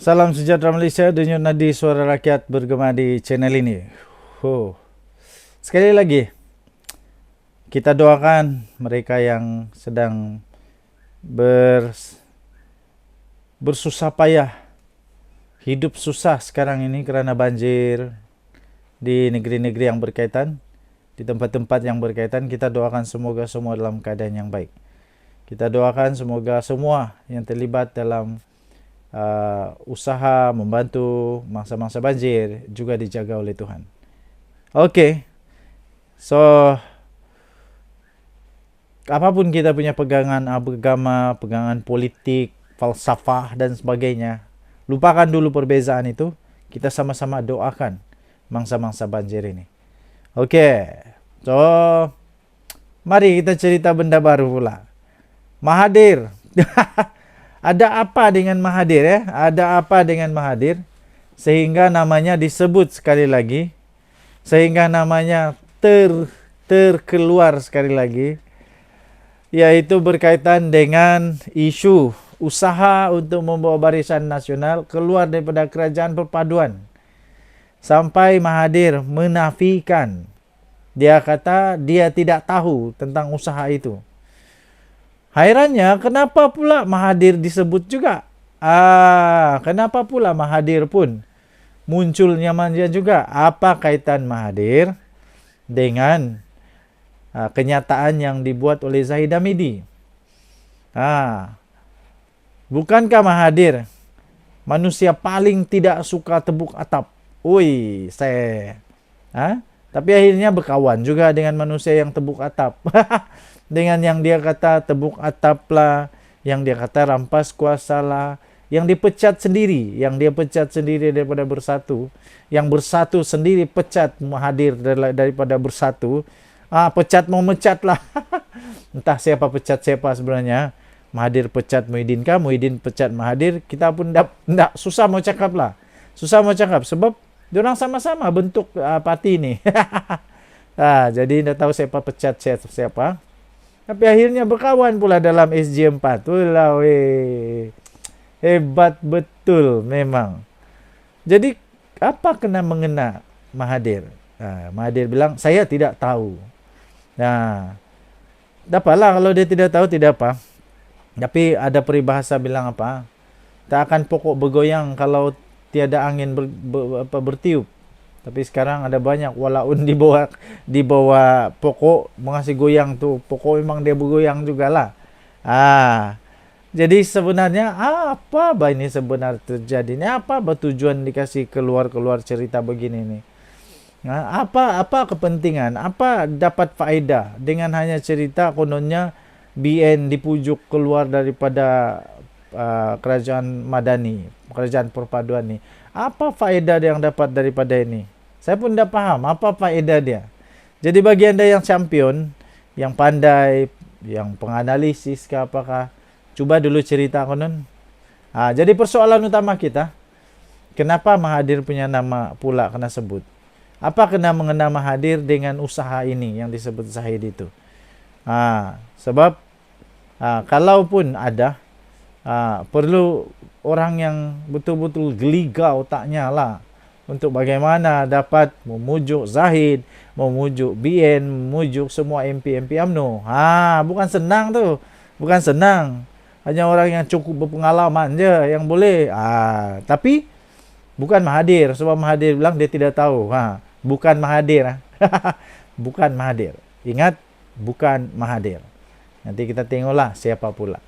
Salam sejahtera Malaysia, denyut nadi suara rakyat bergema di channel ini. Sekali lagi, kita doakan mereka yang sedang bersusah payah, hidup susah sekarang ini kerana banjir di negeri-negeri yang berkaitan, di tempat-tempat yang berkaitan. Kita doakan semoga semua dalam keadaan yang baik. Kita doakan semoga semua yang terlibat dalam usaha membantu mangsa-mangsa banjir juga dijaga oleh Tuhan. Okey. So, apapun kita punya pegangan agama, pegangan politik, falsafah dan sebagainya, lupakan dulu perbezaan itu. Kita sama-sama doakan mangsa-mangsa banjir ini. Okey. So, mari kita cerita benda baru pula. Mahathir. Ada apa dengan Mahathir ya? Ada apa dengan Mahathir sehingga namanya disebut sekali lagi, sehingga namanya terkeluar sekali lagi, yaitu berkaitan dengan isu usaha untuk membawa Barisan Nasional keluar daripada Kerajaan Perpaduan. Sampai Mahathir menafikan. Dia kata dia tidak tahu tentang usaha itu. Hairannya, kenapa pula Mahathir disebut juga? Kenapa pula Mahathir pun muncul nyamannya juga? Apa kaitan Mahathir dengan kenyataan yang dibuat oleh Zahid Hamidi? Bukankah Mahathir manusia paling tidak suka tepuk atap? Tapi akhirnya berkawan juga dengan manusia yang tepuk atap. Dengan yang dia kata tepuk atap lah, yang dia kata rampas kuasa lah, yang dipecat sendiri, yang dia pecat sendiri daripada Bersatu, yang Bersatu sendiri pecat Mahathir daripada Bersatu. Pecat mau mecat lah. Entah siapa pecat siapa sebenarnya. Mahathir pecat Muhyiddin kah, Muhyiddin pecat Mahathir, kita pun tak susah mau cakap lah. Susah mau cakap sebab diorang sama-sama bentuk parti ni. Jadi tak tahu siapa pecat siapa. Tapi akhirnya berkawan pula dalam SG4. Hebat betul memang. Jadi apa kena mengena Mahathir? Mahathir bilang saya tidak tahu. Dapatlah kalau dia tidak tahu tidak apa. Tapi ada peribahasa bilang apa? Tak akan pokok bergoyang kalau tiada angin bertiup. Tapi sekarang ada banyak walaupun di bawah pokok mengasih goyang tu. Pokok memang dia bergoyang jugalah. Jadi sebenarnya apa ini sebenarnya terjadi ni? Apa tujuan dikasih keluar cerita begini ni? Apa kepentingan? Apa dapat faedah dengan hanya cerita kononnya BN dipujuk keluar daripada kerajaan madani, kerajaan perpaduan ni? Apa faedah yang dapat daripada ini? Saya pun dah faham apa faedah dia. Jadi bagi anda yang champion, yang pandai, yang penganalisis ke apakah, cuba dulu cerita konon. Jadi persoalan utama kita, kenapa Mahathir punya nama pula kena sebut? Apa kena mengena Mahathir dengan usaha ini yang disebut Zahid itu? Sebab kalaupun ada, perlu orang yang betul-betul geliga otaknya lah untuk bagaimana dapat memujuk Zahid, memujuk BN, memujuk semua MP UMNO. Bukan senang tu. Bukan senang. Hanya orang yang cukup berpengalaman je yang boleh. Tapi bukan Mahathir. Sebab Mahathir bilang dia tidak tahu. Bukan Mahathir. Bukan Mahathir. Ingat, bukan Mahathir. Nanti kita tengoklah siapa pula.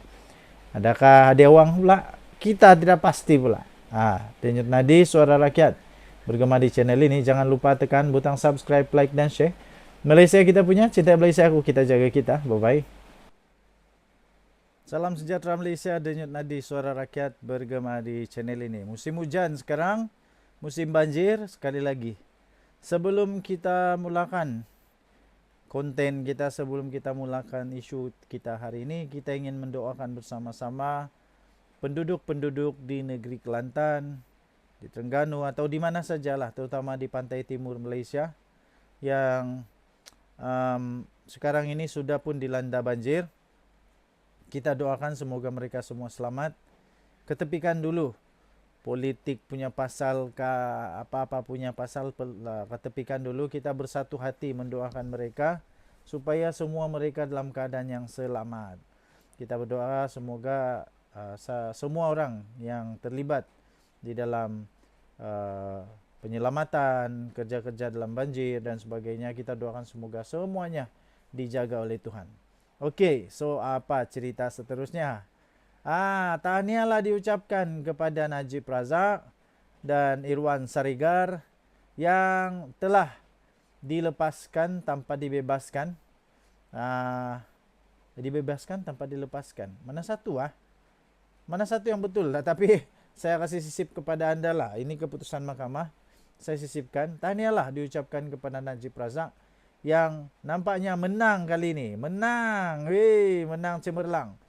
Adakah dia wang pula? Kita tidak pasti pula. Denyut nadi suara rakyat bergema di channel ini. Jangan lupa tekan butang subscribe, like dan share. Malaysia kita punya, cinta Malaysia aku, kita jaga kita. Bye-bye. Salam sejahtera Malaysia, denyut nadi suara rakyat bergema di channel ini. Musim hujan sekarang, musim banjir sekali lagi. Sebelum kita mulakan konten kita, sebelum kita mulakan isu kita hari ini, kita ingin mendoakan bersama-sama penduduk-penduduk di negeri Kelantan, di Terengganu atau di mana sajalah, terutama di pantai timur Malaysia yang sekarang ini sudah pun dilanda banjir. Kita doakan semoga mereka semua selamat. Ketepikan dulu politik punya pasal ke apa-apa punya pasal ketepikan dulu. Kita bersatu hati mendoakan mereka supaya semua mereka dalam keadaan yang selamat. Kita berdoa semoga semua orang yang terlibat di dalam penyelamatan, kerja-kerja dalam banjir dan sebagainya, kita doakan semoga semuanya dijaga oleh Tuhan. Okey, so apa cerita seterusnya? Tahniahlah diucapkan kepada Najib Razak dan Irwan Sarigar yang telah dilepaskan tanpa dibebaskan. Dibebaskan tanpa dilepaskan. Mana satu Mana satu yang betul lah, tapi saya kasih sisip kepada anda lah. Ini keputusan mahkamah. Saya sisipkan. Tahniahlah diucapkan kepada Najib Razak yang nampaknya menang kali ini. Menang. Menang cemerlang.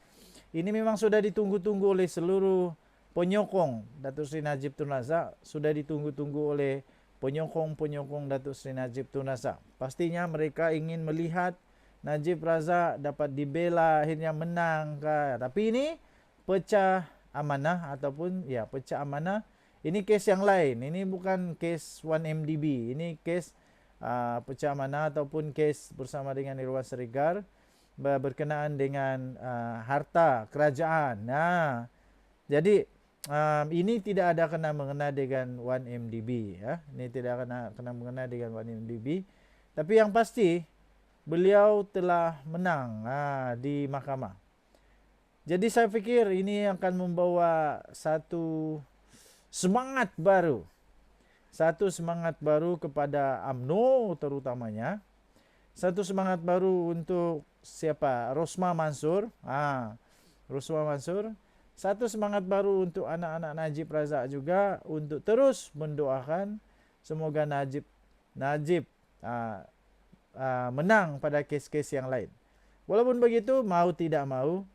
Ini memang sudah ditunggu-tunggu oleh seluruh penyokong Datuk Seri Najib Tun Razak. Sudah ditunggu-tunggu oleh penyokong-penyokong Datuk Seri Najib Tun Razak. Pastinya mereka ingin melihat Najib Razak dapat dibela, akhirnya menang. Tapi ini pecah amanah ataupun pecah amanah. Ini kes yang lain. Ini bukan kes 1MDB. Ini kes pecah amanah ataupun kes bersama dengan Irwan Sarigar berkenaan dengan harta kerajaan. Jadi ini tidak ada kena-mengena dengan 1MDB ya. Ini tidak kena-mengena dengan 1MDB. Tapi yang pasti beliau telah menang di mahkamah. Jadi saya fikir ini akan membawa satu semangat baru. Satu semangat baru kepada UMNO terutamanya. Satu semangat baru untuk siapa? Rosma Mansur. Rosma Mansur. Satu semangat baru untuk anak-anak Najib Razak juga untuk terus mendoakan semoga Najib menang pada kes-kes yang lain. Walaupun begitu, mau tidak mau,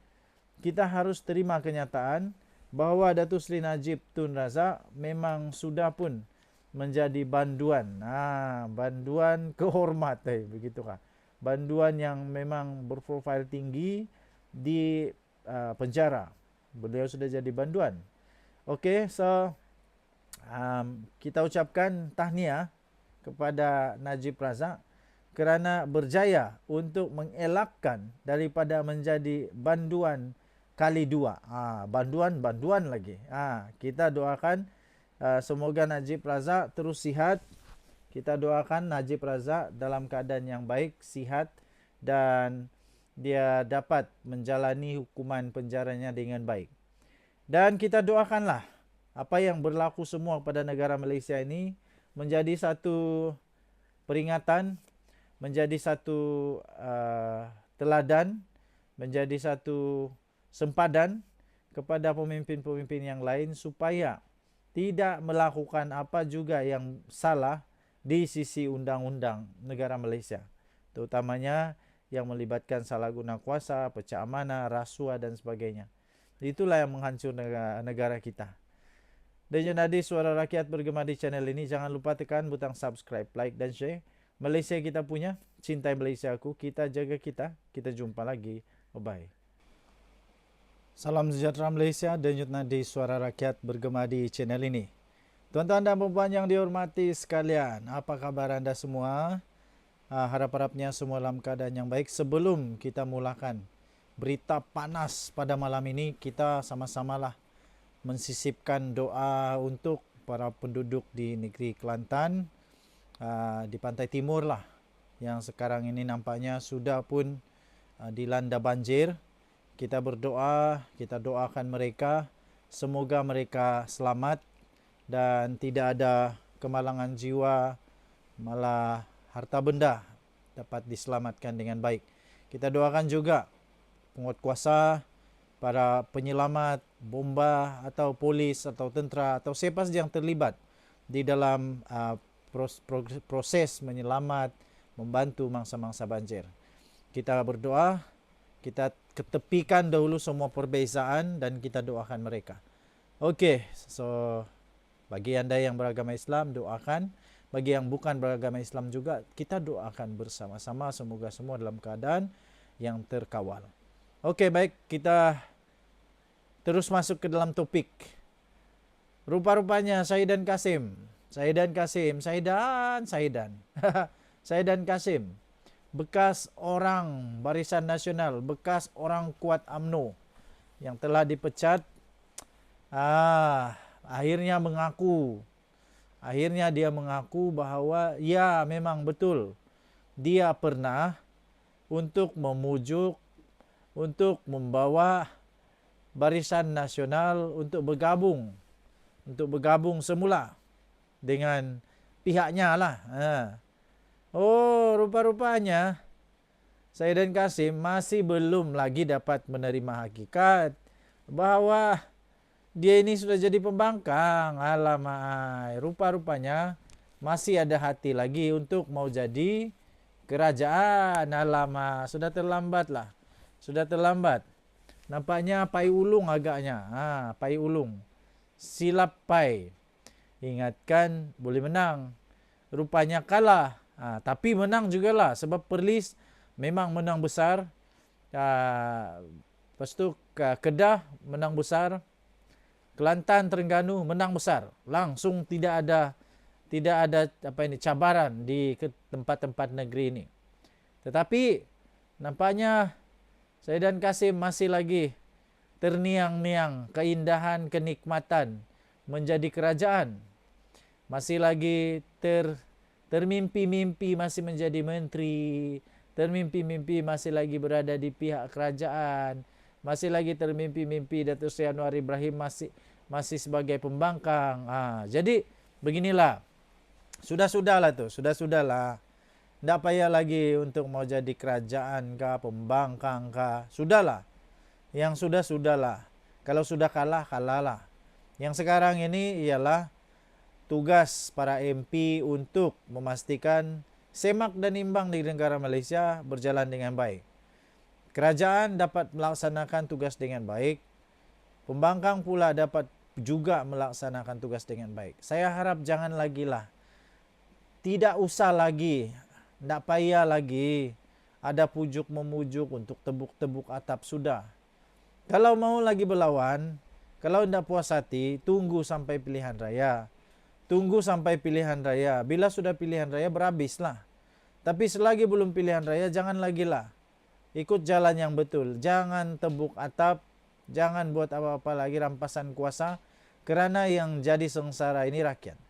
kita harus terima kenyataan bahawa Datuk Seri Najib Tun Razak memang sudah pun menjadi banduan. Banduan kehormatan, begitukah? Banduan yang memang berprofil tinggi di penjara. Beliau sudah jadi banduan. Okey, so kita ucapkan tahniah kepada Najib Razak kerana berjaya untuk mengelakkan daripada menjadi banduan kali dua. Banduan lagi. Kita doakan semoga Najib Razak terus sihat. Kita doakan Najib Razak dalam keadaan yang baik, sihat dan dia dapat menjalani hukuman penjaranya dengan baik. Dan kita doakanlah apa yang berlaku semua pada negara Malaysia ini menjadi satu peringatan, menjadi satu teladan, menjadi satu sempadan kepada pemimpin-pemimpin yang lain supaya tidak melakukan apa juga yang salah di sisi undang-undang negara Malaysia, terutamanya yang melibatkan salah guna kuasa, pecah amanah, rasuah dan sebagainya. Itulah yang menghancurkan negara kita. Dan jadi Suara Rakyat bergema di channel ini. Jangan lupa tekan butang subscribe, like dan share. Malaysia kita punya, cintai Malaysia aku, kita jaga kita. Kita jumpa lagi. Bye-bye. Salam sejahtera Malaysia, denyut nadi Suara Rakyat bergema di channel ini. Tuan-tuan dan puan yang dihormati sekalian, apa kabar anda semua? Harap-harapnya semua dalam keadaan yang baik. Sebelum kita mulakan berita panas pada malam ini, kita sama-samalah mensisipkan doa untuk para penduduk di negeri Kelantan, di pantai timur lah, yang sekarang ini nampaknya sudah pun dilanda banjir. Kita berdoa, kita doakan mereka, semoga mereka selamat dan tidak ada kemalangan jiwa, malah harta benda dapat diselamatkan dengan baik. Kita doakan juga penguatkuasa, para penyelamat, bomba atau polis atau tentera atau siapa saja yang terlibat di dalam proses menyelamat, membantu mangsa-mangsa banjir. Kita berdoa, kita ketepikan dahulu semua perbezaan dan kita doakan mereka. Okey, so bagi anda yang beragama Islam, doakan. Bagi yang bukan beragama Islam juga, kita doakan bersama-sama semoga semua dalam keadaan yang terkawal. Okey, baik, kita terus masuk ke dalam topik. Rupa-rupanya Saidan Kasim, Saidan Kasim, bekas orang Barisan Nasional, bekas orang kuat UMNO yang telah dipecat, akhirnya dia mengaku bahwa ya memang betul dia pernah untuk memujuk, untuk membawa Barisan Nasional untuk bergabung semula dengan pihaknya lah. Oh, rupa-rupanya Saidan Kasim masih belum lagi dapat menerima hakikat bahwa dia ini sudah jadi pembangkang. Alamak, rupa-rupanya masih ada hati lagi untuk mau jadi kerajaan. Alamak, sudah terlambat lah. Sudah terlambat. Nampaknya pai ulung agaknya. Pai ulung. Silap pai. Ingatkan boleh menang. Rupanya kalah. Tapi menang jugalah sebab Perlis memang menang besar. Lepas tu Kedah menang besar. Kelantan, Terengganu menang besar. Langsung tidak ada cabaran di tempat-tempat negeri ini. Tetapi nampaknya Saidan Kasim masih lagi terniang-niang keindahan kenikmatan menjadi kerajaan. Masih lagi termimpi-mimpi masih menjadi menteri, termimpi-mimpi masih lagi berada di pihak kerajaan, masih lagi termimpi-mimpi Datuk Seri Anwar Ibrahim masih sebagai pembangkang. Jadi beginilah. Sudahlah. Tak payah lagi untuk mau jadi kerajaan kah, pembangkang kah. Sudahlah. Yang sudahlah. Kalau sudah kalah, kalahlah. Yang sekarang ini ialah tugas para MP untuk memastikan semak dan imbang di negara Malaysia berjalan dengan baik. Kerajaan dapat melaksanakan tugas dengan baik. Pembangkang pula dapat juga melaksanakan tugas dengan baik. Saya harap jangan lagi lah. Tidak usah lagi. Tak payah lagi ada pujuk-memujuk untuk tebuk-tebuk atap. Sudah. Kalau mau lagi berlawan, kalau tidak puas hati, tunggu sampai pilihan raya. Bila sudah pilihan raya, berhabislah. Tapi selagi belum pilihan raya, jangan lagi lah. Ikut jalan yang betul. Jangan tebuk atap. Jangan buat apa-apa lagi rampasan kuasa. Kerana yang jadi sengsara ini rakyat.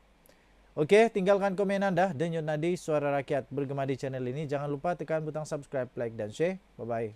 Okey, tinggalkan komen anda. Denyut nadi suara rakyat bergema di channel ini. Jangan lupa tekan butang subscribe, like dan share. Bye-bye.